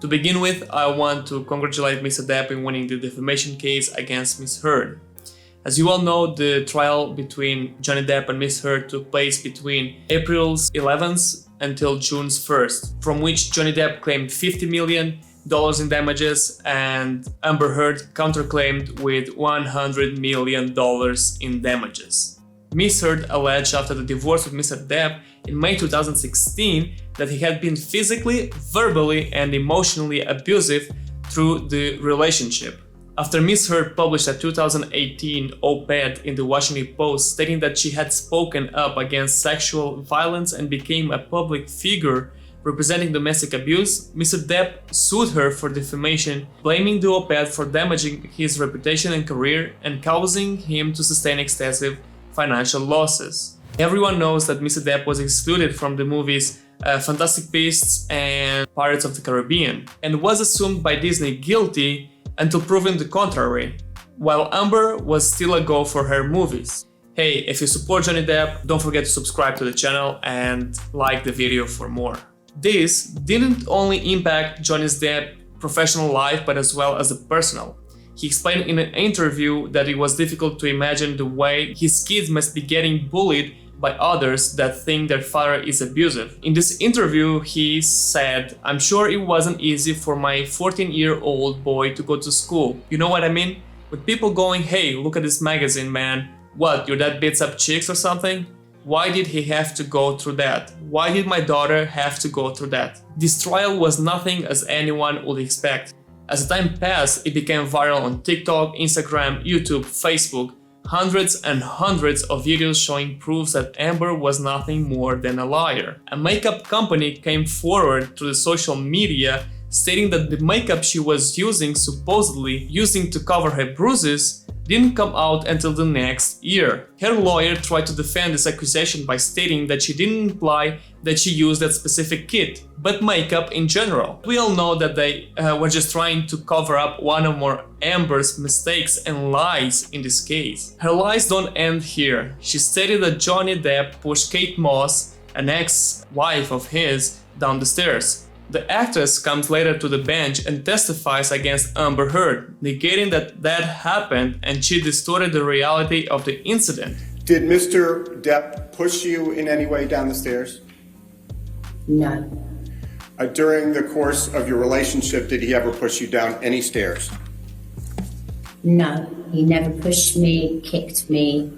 To begin with, I want to congratulate Mr. Depp in winning the defamation case against Ms. Heard. As you all know, the trial between Johnny Depp and Ms. Heard took place between April 11th until June 1st, from which Johnny Depp claimed $50 million in damages and Amber Heard counterclaimed with $100 million in damages. Ms. Heard alleged after the divorce with Mr. Depp in May 2016 that he had been physically, verbally, and emotionally abusive through the relationship. After Ms. Heard published a 2018 op-ed in the Washington Post stating that she had spoken up against sexual violence and became a public figure representing domestic abuse, Mr. Depp sued her for defamation, blaming the op-ed for damaging his reputation and career and causing him to sustain extensive financial losses. Everyone knows that Mr. Depp was excluded from the movies Fantastic Beasts and Pirates of the Caribbean and was assumed by Disney guilty until proven the contrary, while Amber was still a go for her movies. Hey, if you support Johnny Depp, don't forget to subscribe to the channel and like the video for more. This didn't only impact Johnny Depp's professional life but as well as the personal. He explained in an interview that it was difficult to imagine the way his kids must be getting bullied by others that think their father is abusive. In this interview, he said, "I'm sure it wasn't easy for my 14-year-old boy to go to school. You know what I mean? With people going, hey, look at this magazine, man. What, your dad beats up chicks or something? Why did he have to go through that? Why did my daughter have to go through that?" This trial was nothing as anyone would expect. As time passed, it became viral on TikTok, Instagram, YouTube, Facebook. Hundreds and hundreds of videos showing proofs that Amber was nothing more than a liar. A makeup company came forward through the social media stating that the makeup she was supposedly using to cover her bruises, didn't come out until the next year. Her lawyer tried to defend this accusation by stating that she didn't imply that she used that specific kit, but makeup in general. We all know that they were just trying to cover up one or more Amber's mistakes and lies in this case. Her lies don't end here. She stated that Johnny Depp pushed Kate Moss, an ex-wife of his, down the stairs. The actress comes later to the bench and testifies against Amber Heard, negating that happened and she distorted the reality of the incident. Did Mr. Depp push you in any way down the stairs? No. During the course of your relationship, did he ever push you down any stairs? No, he never pushed me, kicked me.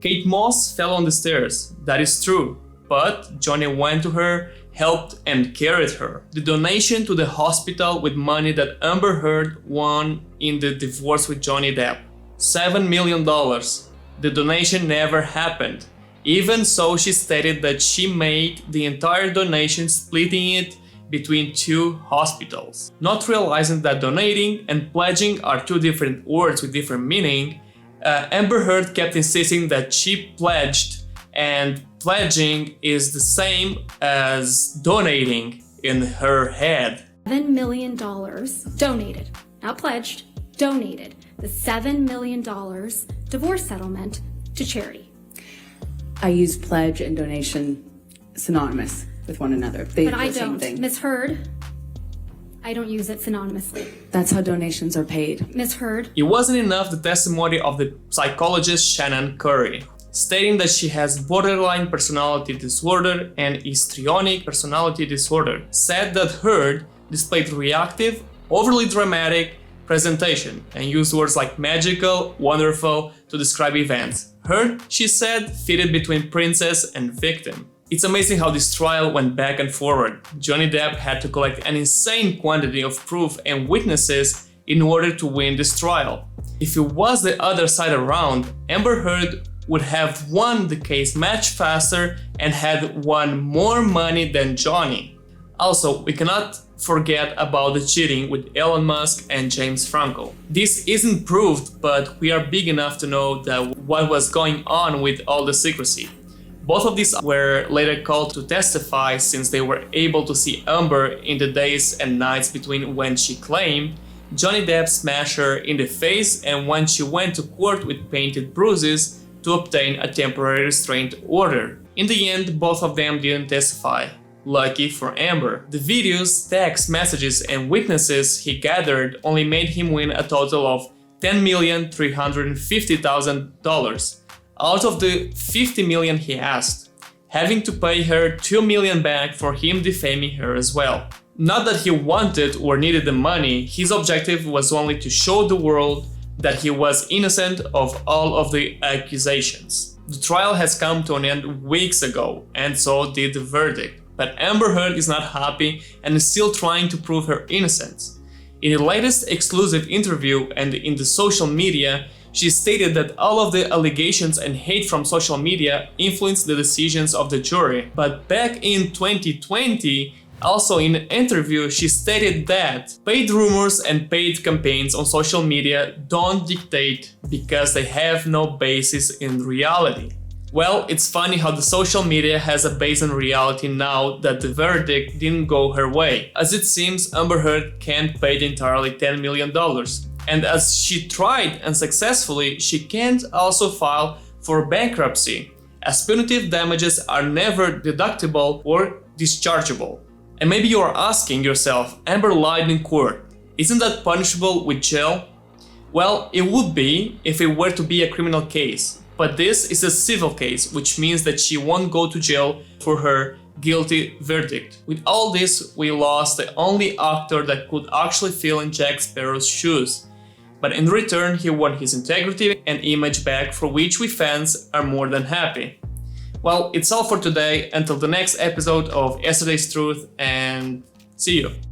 Kate Moss fell on the stairs, that is true, but Johnny went to her, helped and carried her. The donation to the hospital with money that Amber Heard won in the divorce with Johnny Depp. $7 million. The donation never happened. Even so, she stated that she made the entire donation, splitting it between two hospitals. Not realizing that donating and pledging are two different words with different meaning, Amber Heard kept insisting that she pledged, and pledging is the same as donating in her head. $7 million donated, not pledged, donated the $7 million divorce settlement to charity. I use pledge and donation synonymous with one another. But I don't. Ms. Heard, I don't use it synonymously. That's how donations are paid. Ms. Heard. It wasn't enough the testimony of the psychologist Shannon Curry, stating that she has borderline personality disorder and histrionic personality disorder, said that Heard displayed reactive, overly dramatic presentation and used words like magical, wonderful to describe events. Heard, she said, fitted between princess and victim. It's amazing how this trial went back and forward. Johnny Depp had to collect an insane quantity of proof and witnesses in order to win this trial. If it was the other side around, Amber Heard would have won the case much faster and had won more money than Johnny. Also, we cannot forget about the cheating with Elon Musk and James Franco. This isn't proved, but we are big enough to know that what was going on with all the secrecy. Both of these were later called to testify since they were able to see Amber in the days and nights between when she claimed Johnny Depp smashed her in the face and when she went to court with painted bruises to obtain a temporary restraint order. In the end, both of them didn't testify. Lucky for Amber. The videos, text messages, and witnesses he gathered only made him win a total of $10,350,000 out of the $50 million he asked, having to pay her $2 million back for him defaming her as well. Not that he wanted or needed the money, his objective was only to show the world that he was innocent of all of the accusations. The trial has come to an end weeks ago, and so did the verdict. But Amber Heard is not happy and is still trying to prove her innocence. In the latest exclusive interview and in the social media, she stated that all of the allegations and hate from social media influenced the decisions of the jury. But back in 2020, also in an interview, she stated that paid rumors and paid campaigns on social media don't dictate because they have no basis in reality. Well, it's funny how the social media has a base in reality now that the verdict didn't go her way, as it seems Amber Heard can't pay the entirely $10 million. And as she tried unsuccessfully, she can't also file for bankruptcy, as punitive damages are never deductible or dischargeable. And maybe you are asking yourself, Amber lied in court. Isn't that punishable with jail? Well, it would be if it were to be a criminal case. But this is a civil case, which means that she won't go to jail for her guilty verdict. With all this, we lost the only actor that could actually fill in Jack Sparrow's shoes. But in return, he won his integrity and image back, for which we fans are more than happy. Well, it's all for today. Until the next episode of Yesterday's Truth, and see you.